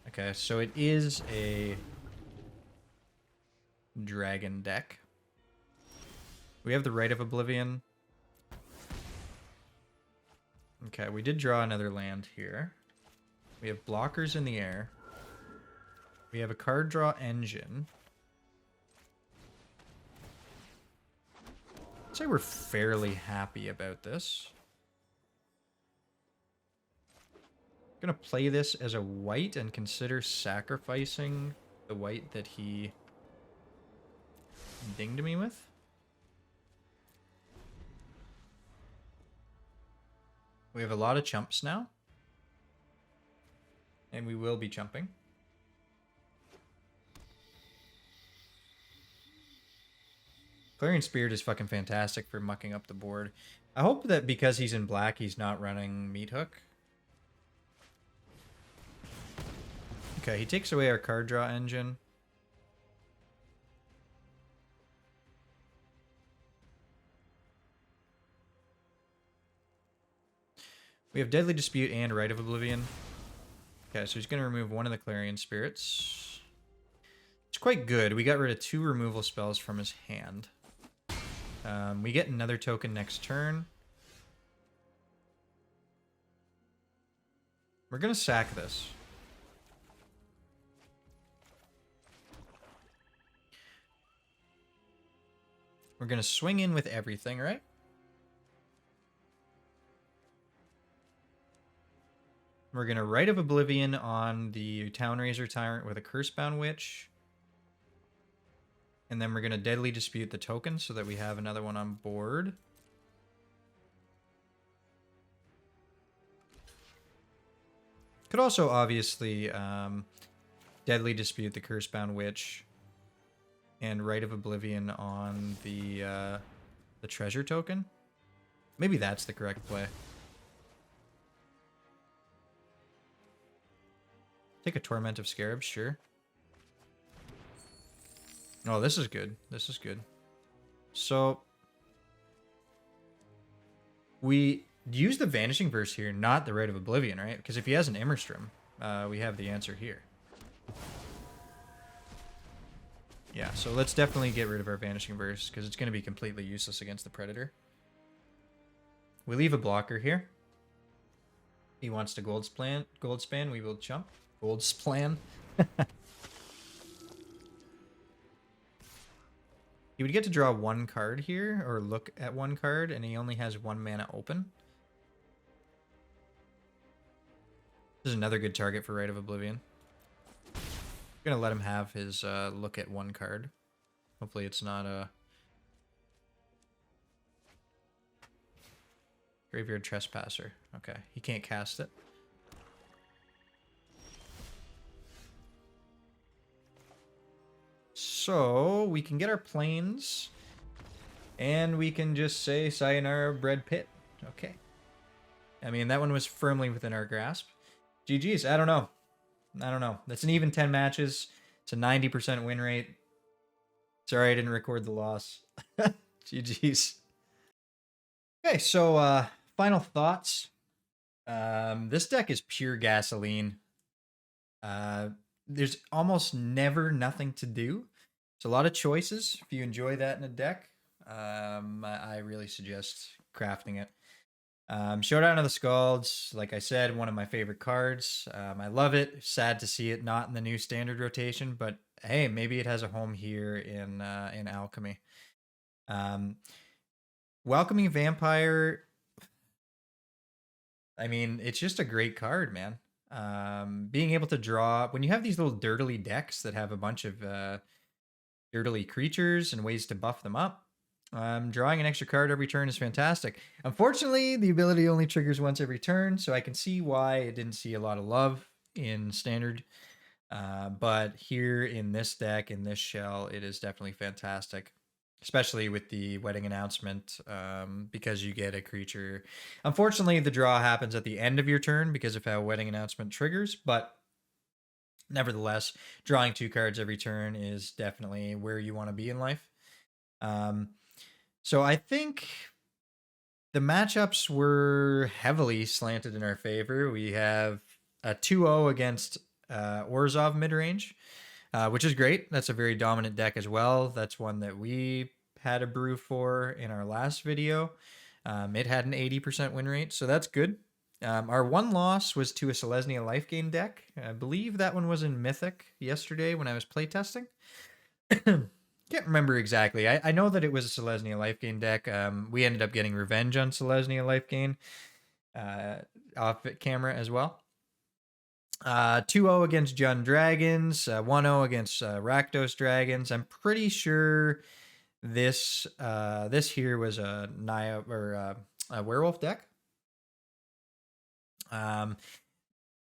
Okay, so it is a dragon deck. We have the Rite of Oblivion. Okay, we did draw another land here. We have blockers in the air. We have a card draw engine. I'd say we're fairly happy about this. I'm gonna play this as a white and consider sacrificing the white that he dinged me with. We have a lot of chumps now. And we will be chumping. Clarion Spirit is fucking fantastic for mucking up the board. I hope that because he's in black, he's not running Meathook. Okay, he takes away our card draw engine. We have Deadly Dispute and Rite of Oblivion. Okay, so he's going to remove one of the Clarion Spirits. It's quite good. We got rid of 2 removal spells from his hand. We get another token next turn. We're going to sack this. We're going to swing in with everything, right? We're going to Rite of Oblivion on the Townraiser Tyrant with a Cursebound Witch. And then we're going to Deadly Dispute the token so that we have another one on board. Could also obviously Deadly Dispute the Cursebound Witch and Rite of Oblivion on the treasure token. Maybe that's the correct play. Take a Torment of Scarabs, sure. Oh, this is good. This is good. So we use the Vanishing Verse here, not the Rite of Oblivion, right? Because if he has an Immerstrom, we have the answer here. Yeah, so let's definitely get rid of our Vanishing Verse because it's going to be completely useless against the Predator. We leave a blocker here. He wants to Goldspan. We will chump. Goldsplan. He would get to draw 1 card here, or look at 1 card, and he only has 1 mana open. This is another good target for Rite of Oblivion. I'm going to let him have his look at 1 card. Hopefully it's not a Graveyard Trespasser. Okay, he can't cast it. So we can get our planes, and we can just say Sayonara Bread Pit. Okay. I mean, that one was firmly within our grasp. GG's. I don't know. That's an even 10 matches. It's a 90% win rate. Sorry I didn't record the loss. GG's. Okay, so final thoughts. This deck is pure gasoline. There's almost never nothing to do. It's a lot of choices. If you enjoy that in a deck, I really suggest crafting it. Showdown of the Skalds, like I said, one of my favorite cards. I love it. Sad to see it not in the new standard rotation, but hey, maybe it has a home here in Alchemy. Welcoming Vampire. I mean, it's just a great card, man. Being able to draw when you have these little dirtily decks that have a bunch of dirtily creatures and ways to buff them up. Drawing an extra card every turn is fantastic. Unfortunately, the ability only triggers once every turn, so I can see why it didn't see a lot of love in standard. But here in this deck, in this shell, it is definitely fantastic. Especially with the Wedding Announcement, because you get a creature. Unfortunately, the draw happens at the end of your turn because of how Wedding Announcement triggers, but Nevertheless, drawing 2 cards every turn is definitely where you want to be in life. So I think the matchups were heavily slanted in our favor. We have a 2-0 against Orzhov Midrange, which is great. That's a very dominant deck as well. That's one that we had a brew for in our last video. It had an 80% win rate, so that's good. Our one loss was to a Selesnya Life Gain deck. I believe that one was in Mythic yesterday when I was playtesting. Can't remember exactly. I know that it was a Selesnya Life Gain deck. We ended up getting revenge on Selesnya Life Gain off at camera as well. 2-0 against Jund Dragons, 1-0 against Rakdos Dragons. I'm pretty sure this here was a a werewolf deck.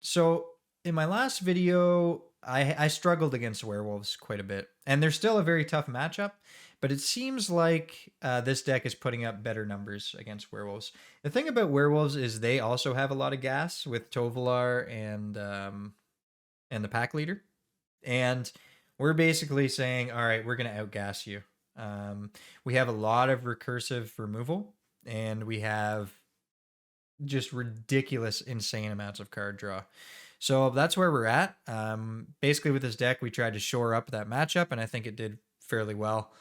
So in my last video, I struggled against werewolves quite a bit, and they're still a very tough matchup, but it seems like this deck is putting up better numbers against werewolves. The thing about werewolves is they also have a lot of gas with Tovolar and the pack leader, and we're basically saying, all right, we're going to outgas you. We have a lot of recursive removal, and we have just ridiculous, insane amounts of card draw. So that's where we're at. Basically, with this deck, we tried to shore up that matchup, and I think it did fairly well.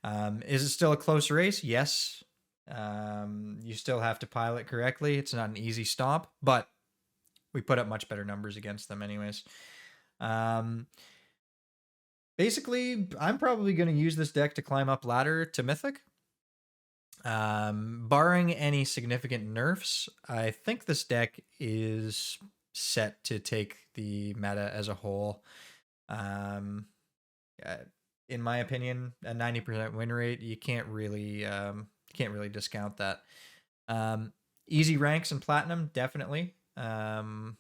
Is it still a close race? Yes. You still have to pilot correctly. It's not an easy stomp, but we put up much better numbers against them anyways. Basically, I'm probably going to use this deck to climb up ladder to Mythic. Barring any significant nerfs, I think this deck is set to take the meta as a whole. In my opinion, a 90% win rate, you can't really discount that. Easy ranks and platinum, definitely. I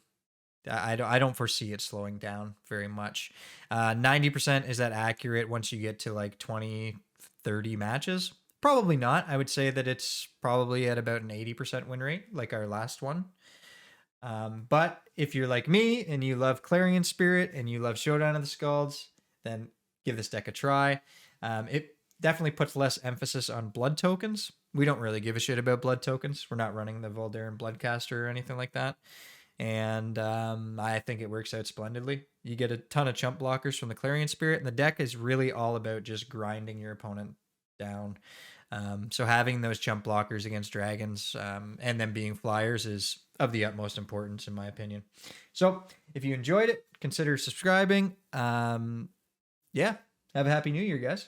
don't foresee it slowing down very much. 90%, is that accurate once you get to like 20, 30 matches? Probably not. I would say that it's probably at about an 80% win rate, like our last one. But if you're like me and you love Clarion Spirit and you love Showdown of the Skalds, then give this deck a try. It definitely puts less emphasis on blood tokens. We don't really give a shit about blood tokens. We're not running the Voldaren Bloodcaster or anything like that. And I think it works out splendidly. You get a ton of chump blockers from the Clarion Spirit, and the deck is really all about just grinding your opponent down. So having those chump blockers against dragons and them being flyers is of the utmost importance in my opinion. So if you enjoyed it, consider subscribing. Yeah, have a happy new year, guys.